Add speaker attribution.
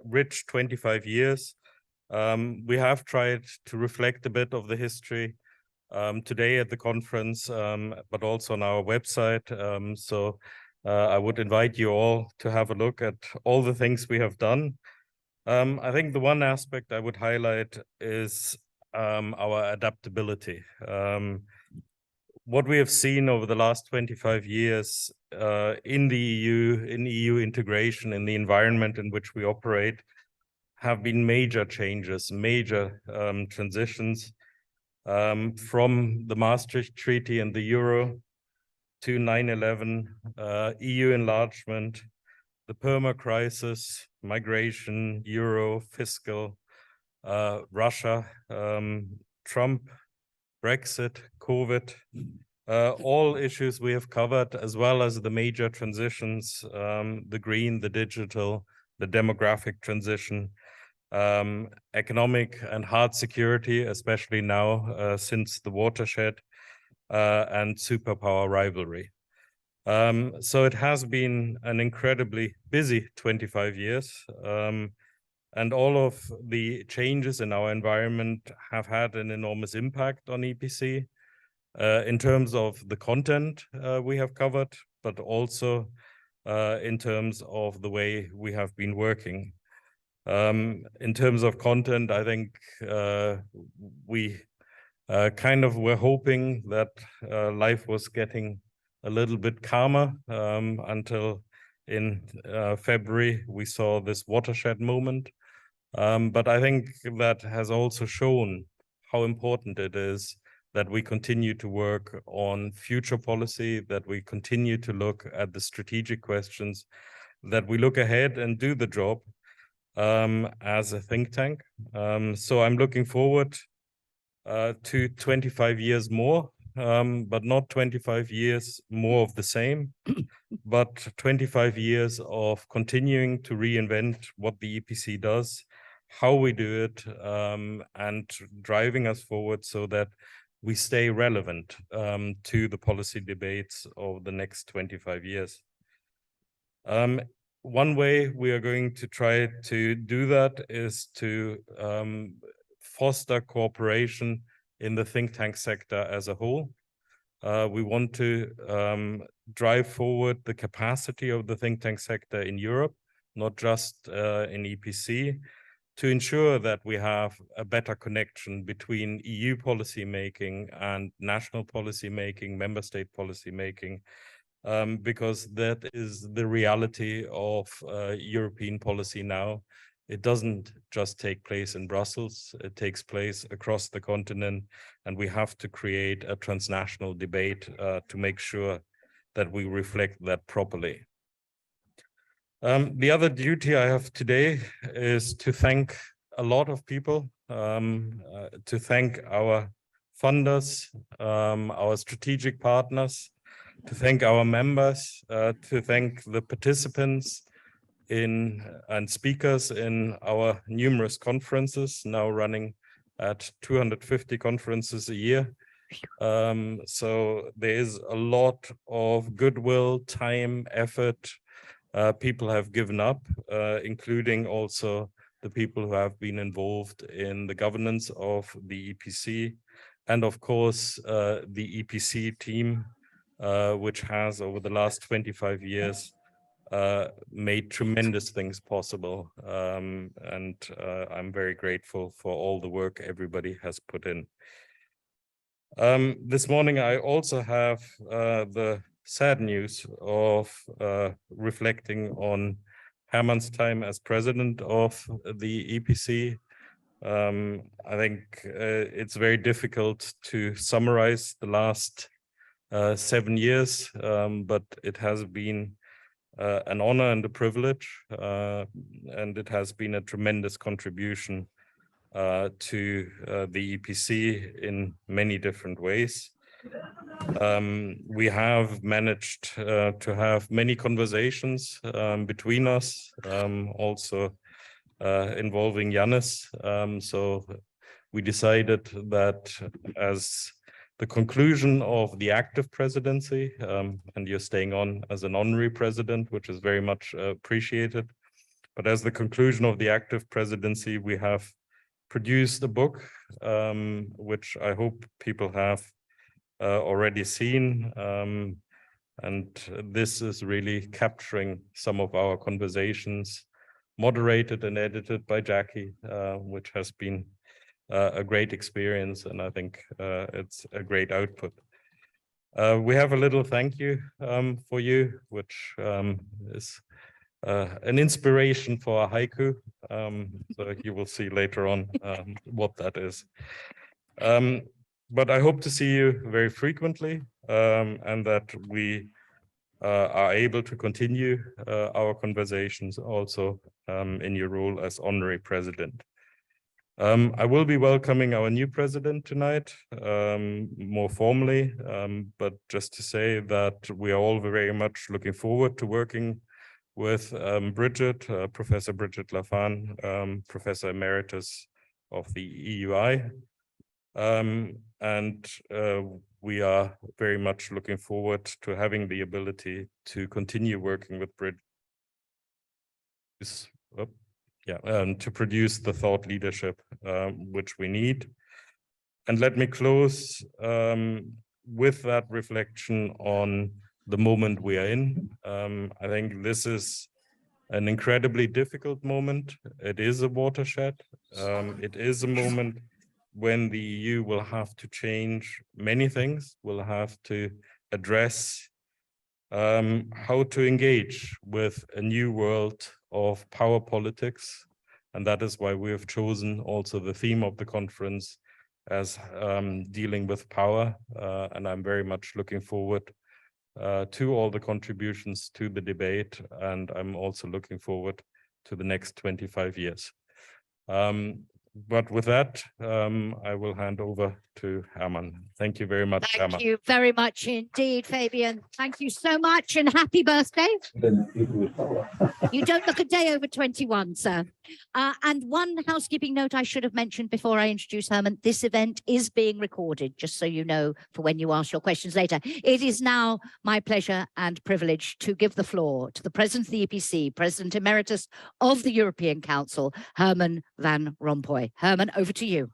Speaker 1: rich 25 years. We have tried to reflect a bit of the history today at the conference, but also on our website. So I would invite you all to have a look at all the things we have done. I think the one aspect I would highlight is our adaptability. What we have seen over the last 25 years in the EU, in EU integration, in the environment in which we operate, have been major changes, major transitions from the Maastricht Treaty and the Euro to 9/11, EU enlargement, the perma crisis, migration, Euro, fiscal, Russia, Trump, Brexit, COVID, all issues we have covered, as well as the major transitions, the green, the digital, the demographic transition, economic and hard security, especially now since the watershed, and superpower rivalry. So it has been an incredibly busy 25 years. And all of the changes in our environment have had an enormous impact on EPC in terms of the content we have covered, but also in terms of the way we have been working. In terms of content, I think we kind of were hoping that life was getting a little bit calmer until in February we saw this watershed moment. But I think that has also shown how important it is that we continue to work on future policy, that we continue to look at the strategic questions, that we look ahead and do the job as a think tank. So I'm looking forward to 25 years more, but not 25 years more of the same, but 25 years of continuing to reinvent what the EPC does, how we do it, and driving us forward so that we stay relevant to the policy debates of the next 25 years. One way we are going to try to do that is to foster cooperation in the think tank sector as a whole. We want to drive forward the capacity of the think tank sector in Europe, not just in EPC, to ensure that we have a better connection between EU policy making and national policy making, member state policy making, because that is the reality of European policy now. It doesn't just take place in Brussels, it takes place across the continent, and we have to create a transnational debate to make sure that we reflect that properly. The other duty I have today is to thank a lot of people, to thank our funders, our strategic partners, to thank our members, to thank the participants and speakers in our numerous conferences, now running at 250 conferences a year. So there is a lot of goodwill, time, effort, people have given up, including also the people who have been involved in the governance of the EPC, and of course the EPC team, which has over the last 25 years made tremendous things possible, and I'm very grateful for all the work everybody has put in. This morning I also have the sad news of reflecting on Herman's time as president of the EPC. I think it's very difficult to summarize the last 7 years, but it has been an honor and a privilege, and it has been a tremendous contribution to the EPC in many different ways. We have managed to have many conversations between us, also involving Yannis. So we decided that as the conclusion of the active presidency, and you're staying on as an honorary president, which is very much appreciated, But as the conclusion of the active presidency, we have produced a book, which I hope people have already seen. And this is really capturing some of our conversations, moderated and edited by Jackie, which has been a great experience, and I think it's a great output. We have a little thank you for you, which is an inspiration for a haiku. So you will see later on what that is. But I hope to see you very frequently, and that we are able to continue our conversations also in your role as honorary president. I will be welcoming our new president tonight, more formally, but just to say that we are all very much looking forward to working with Bridget, Professor Bridget Lafan, Professor Emeritus of the EUI. And we are very much looking forward to having the ability to continue working with Bridget. To produce the thought leadership which we need. And let me close with that reflection on the moment we are in. I think this is an incredibly difficult moment. It is a watershed. It is a moment when the EU will have to change many things, will have to address how to engage with a new world of power politics. And that is why we have chosen also the theme of the conference as dealing with power. And I'm very much looking forward to all the contributions to the debate. And I'm also looking forward to the next 25 years. But with that, I will hand over to Herman. Thank you very much, Herman.
Speaker 2: Thank you very much indeed, Fabian. Thank you so much and happy birthday. You don't look a day over 21, sir. And one housekeeping note I should have mentioned before I introduce Herman, this event is being recorded, just so you know, for when you ask your questions later. It is now my pleasure and privilege to give the floor to the President of the EPC, President Emeritus of the European Council, Herman Van Rompuy. Herman, over to you.